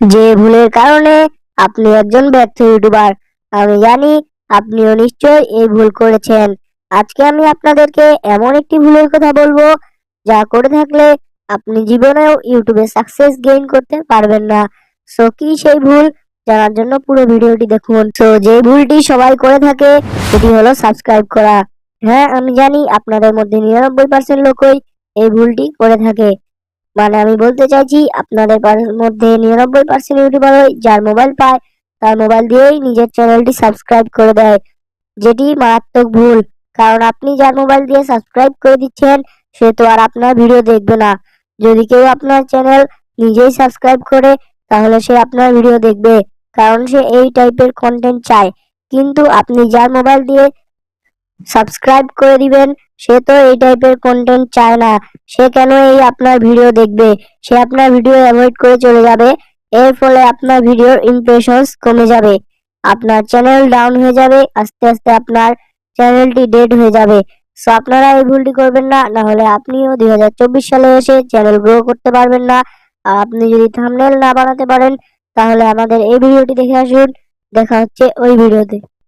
যে ভুলের কারণে আপনি একজন ব্যর্থ ইউটিউবার। আমি জানি আপনিও নিশ্চয়ই এই ভুল করেছেন। আজকে আমি আপনাদেরকে এমন একটি ভুলের কথা বলবো যা করে থাকলে আপনি জীবনেও ইউটিউবে সাকসেস গেইন করতে পারবেন না। সো কি সেই ভুল জানার জন্য পুরো ভিডিওটি দেখুন। সো যে ভুলটি সবাই করে থাকে সেটি হলো সাবস্ক্রাইব করা। হ্যাঁ, আমি জানি আপনাদের মধ্যে 99% লোকই এই ভুলটি করে থাকে। মানে আমি বলতে চাইছি আপনাদের মধ্যে 99% ইউটিউবারই যার মোবাইল পায় তার মোবাইল দিয়েই নিজের চ্যানেলটি সাবস্ক্রাইব করে দেয়, যেটি মারাত্মক ভুল। কারণ আপনি যার মোবাইল দিয়ে সাবস্ক্রাইব করে দিচ্ছেন সে তো আর আপনার ভিডিও দেখবে না। যদি কেউ আপনার চ্যানেল নিজেই সাবস্ক্রাইব করে তাহলে সে আপনার ভিডিও দেখবে, কারণ সে এই টাইপের কন্টেন্ট চায়। কিন্তু আপনি যার মোবাইল দিয়ে সাবস্ক্রাইব করে দিবেন সে তো এই টাইপের কন্টেন্ট চায় না। সে কেন এই আপনার ভিডিও দেখবে? সে আপনার ভিডিও অ্যাভয়েড করে চলে যাবে। এর ফলে আপনার ভিডিওর ইমপ্রেশনস কমে যাবে, আপনার চ্যানেল ডাউন হয়ে যাবে, আস্তে আস্তে আপনার চ্যানেলটি ডেড হয়ে যাবে। সো আপনারা এই ভুলটি করবেন না, না হলে আপনিও 2024 সালে এসে চ্যানেল গ্রো করতে পারবেন না। আর আপনি যদি থাম্বনেল না বানাতে পারেন তাহলে আমাদের এই ভিডিওটি দেখে আসুন। দেখা হচ্ছে ওই ভিডিওতে।